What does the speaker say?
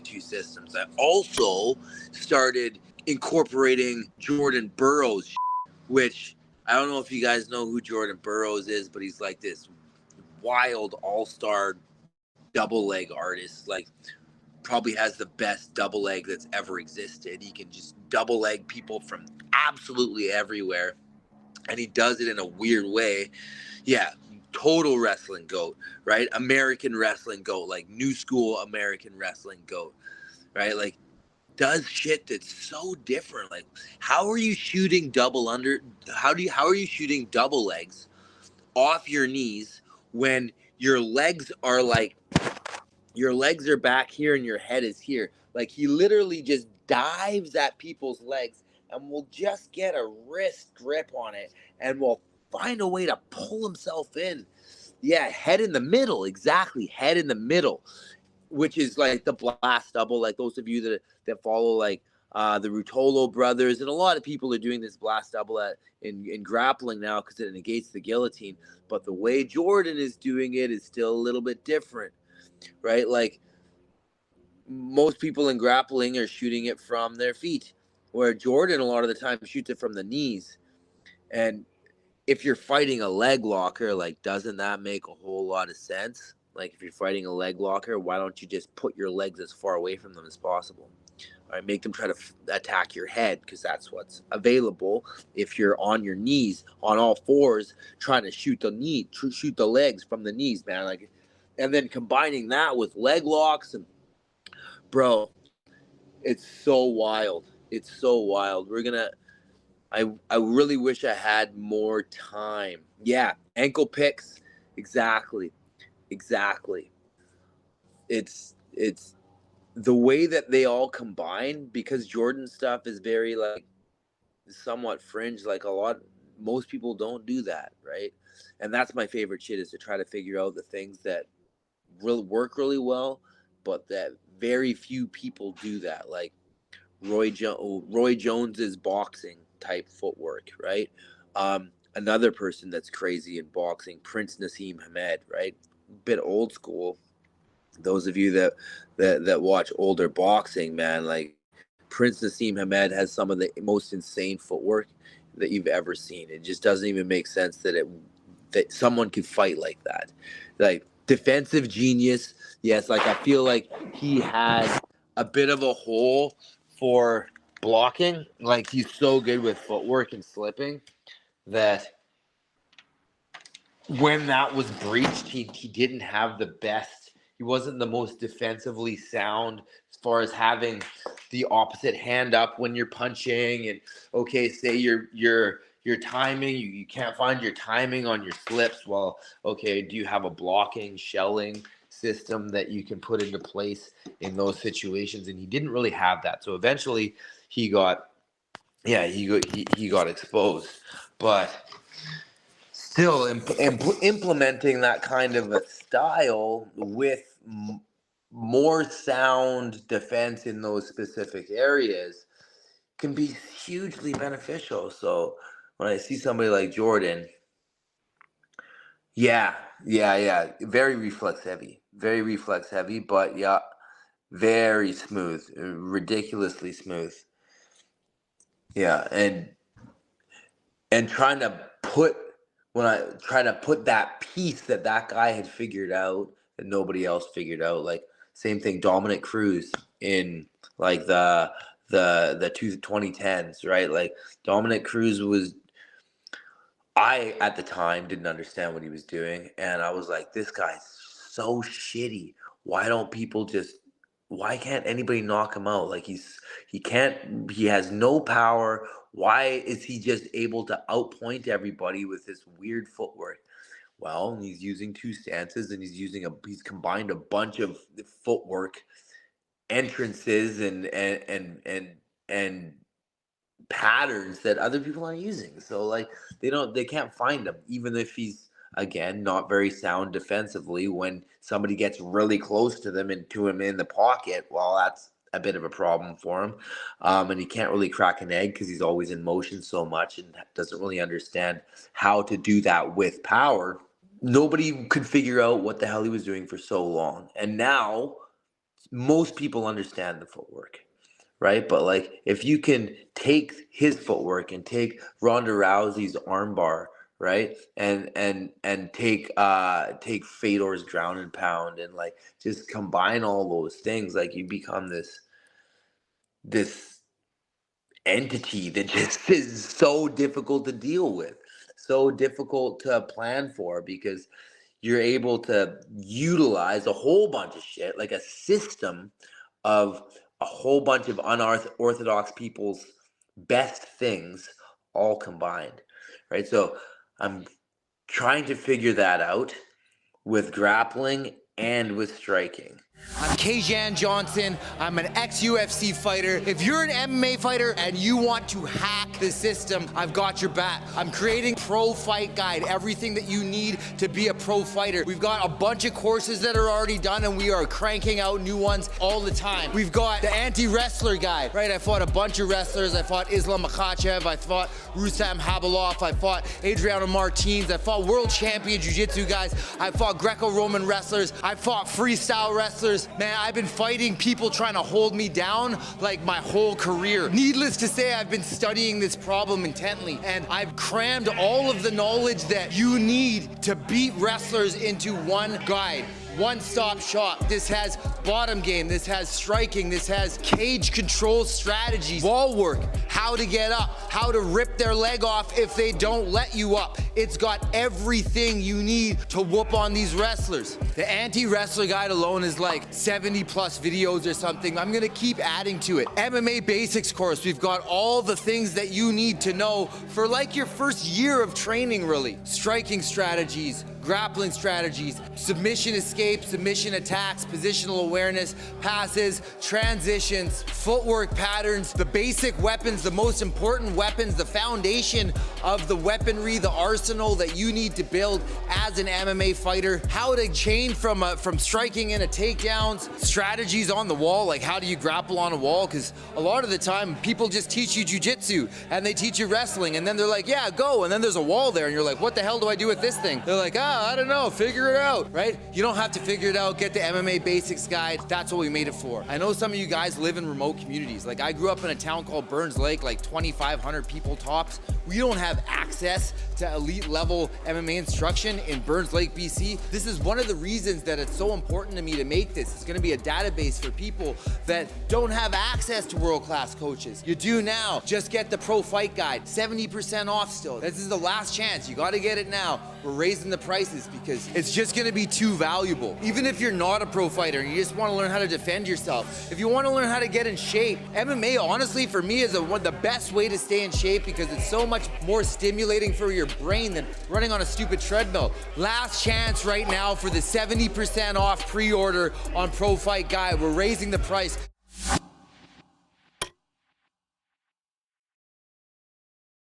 two systems. I also started incorporating Jordan Burroughs, which I don't know if you guys know who Jordan Burroughs is, but he's like this wild all-star double leg artist. Like, probably has the best double leg that's ever existed. He can just double leg people from absolutely everywhere, and he does it in a weird way. Yeah, total wrestling goat, right? American wrestling goat, like new school American wrestling goat, right? Like, does shit that's so different. Like, how are you shooting double under? How are you shooting double legs off your knees when your legs are back here and your head is here? Like, he literally just dives at people's legs and will just get a wrist grip on it and will find a way to pull himself in. Yeah, head in the middle, exactly, head in the middle, which is like the blast double. Like, those of you that follow like the Rutolo brothers, and a lot of people are doing this blast double in grappling now because it negates the guillotine. But the way Jordan is doing it is still a little bit different, right? Like, most people in grappling are shooting it from their feet, where Jordan a lot of the time shoots it from the knees. And if you're fighting a leg locker, like, doesn't that make a whole lot of sense? Like, if you're fighting a leg locker, why don't you just put your legs as far away from them as possible? All right, make them try to attack your head, because that's what's available if you're on your knees, on all fours, trying to shoot the legs from the knees, man. Like, and then combining that with leg locks, and bro, it's so wild. It's so wild. I really wish I had more time. Yeah, ankle picks. Exactly. Exactly. It's the way that they all combine, because Jordan stuff is very, like, somewhat fringe. Like, most people don't do that, right? And that's my favorite shit, is to try to figure out the things that will work really well, but that very few people do that. Like Roy Jones's boxing type footwork, right? Another person that's crazy in boxing, Prince Nassim Hamed, right? Bit old school. Those of you that watch older boxing, man, like, Prince Nassim Hamed has some of the most insane footwork that you've ever seen. It just doesn't even make sense that someone could fight like that. Like, defensive genius, yes. Like, I feel like he had a bit of a hole for blocking. Like, he's so good with footwork and slipping that when that was breached, he didn't have the best. He wasn't the most defensively sound as far as having the opposite hand up when you're punching. And okay, say your timing, you can't find your timing on your slips. Well, okay, do you have a blocking, shelling system that you can put into place in those situations? And he didn't really have that. So eventually he got exposed. But still, implementing that kind of a style with more sound defense in those specific areas can be hugely beneficial. So when I see somebody like Jordan, yeah, very reflex heavy, but yeah, very smooth, ridiculously smooth. Yeah, and trying to put when I try to put that piece that guy had figured out that nobody else figured out. Like, same thing, Dominic Cruz in like the 2010s, right? Like, Dominic Cruz was, I at the time didn't understand what he was doing, and I was like, this guy's so shitty. Why don't people just why can't anybody knock him out? Like, he has no power. Why is he just able to outpoint everybody with this weird footwork? Well, he's using two stances, and he's combined a bunch of footwork entrances and patterns that other people aren't using. So, like, they can't find him, even if he's, again, not very sound defensively. When somebody gets really close to them and to him in the pocket, well, that's a bit of a problem for him. And he can't really crack an egg because he's always in motion so much and doesn't really understand how to do that with power. Nobody could figure out what the hell he was doing for so long. And now most people understand the footwork, right? But like if you can take his footwork and take Ronda Rousey's armbar, right? And take Fedor's ground and pound, and like just combine all those things, like you become this entity that just is so difficult to deal with, so difficult to plan for, because you're able to utilize a whole bunch of shit, like a system of a whole bunch of unorthodox people's best things all combined, right? So I'm trying to figure that out with grappling and with striking. I'm Kajan Johnson. I'm an ex-UFC fighter. If you're an MMA fighter and you want to hack the system, I've got your back. I'm creating Pro Fight Guide, everything that you need to be a pro fighter. We've got a bunch of courses that are already done, and we are cranking out new ones all the time. We've got the anti-wrestler guide, right? I fought a bunch of wrestlers. I fought Islam Makhachev. I fought Rustam Khabilov. I fought Adriano Martins. I fought world champion jiu-jitsu guys. I fought Greco-Roman wrestlers. I fought freestyle wrestlers. Man, I've been fighting people trying to hold me down like my whole career. Needless to say, I've been studying this problem intently, and I've crammed all of the knowledge that you need to beat wrestlers into one guide. One-stop shop. This has bottom game, this has striking, this has cage control strategies, wall work, how to get up, how to rip their leg off if they don't let you up. It's got everything you need to whoop on these wrestlers. The anti-wrestler guide alone is like 70 plus videos or something. I'm gonna keep adding to it. MMA basics course, we've got all the things that you need to know for like your first year of training, really. Striking strategies, grappling strategies, submission escape, submission attacks, positional awareness, passes, transitions, footwork patterns, the basic weapons, the most important weapons, the foundation of the weaponry, the arsenal that you need to build as an MMA fighter, how to chain from striking into takedowns, strategies on the wall, like how do you grapple on a wall, because a lot of the time people just teach you jiu-jitsu and they teach you wrestling, and then they're like, yeah, go, and then there's a wall there and you're like, what the hell do I do with this thing? They're like, I don't know, figure it out, right? You don't have to figure it out. Get the MMA basics guide. That's what we made it for. I know some of you guys live in remote communities. Like I grew up in a town called Burns Lake, like 2,500 people tops. We don't have access to elite level MMA instruction in Burns Lake, BC. This is one of the reasons that it's so important to me to make this. It's gonna be a database for people that don't have access to world-class coaches. You do now. Just get the Pro Fight Guide, 70% off still. This is the last chance. You gotta get it now. We're raising the prices because it's just gonna be too valuable. Even if you're not a pro fighter and you just wanna learn how to defend yourself, if you wanna learn how to get in shape, MMA, honestly, for me is the best way to stay in shape because it's so much more stimulating for your brain than running on a stupid treadmill. Last chance right now for the 70% off pre-order on Pro Fight Guide. We're raising the price.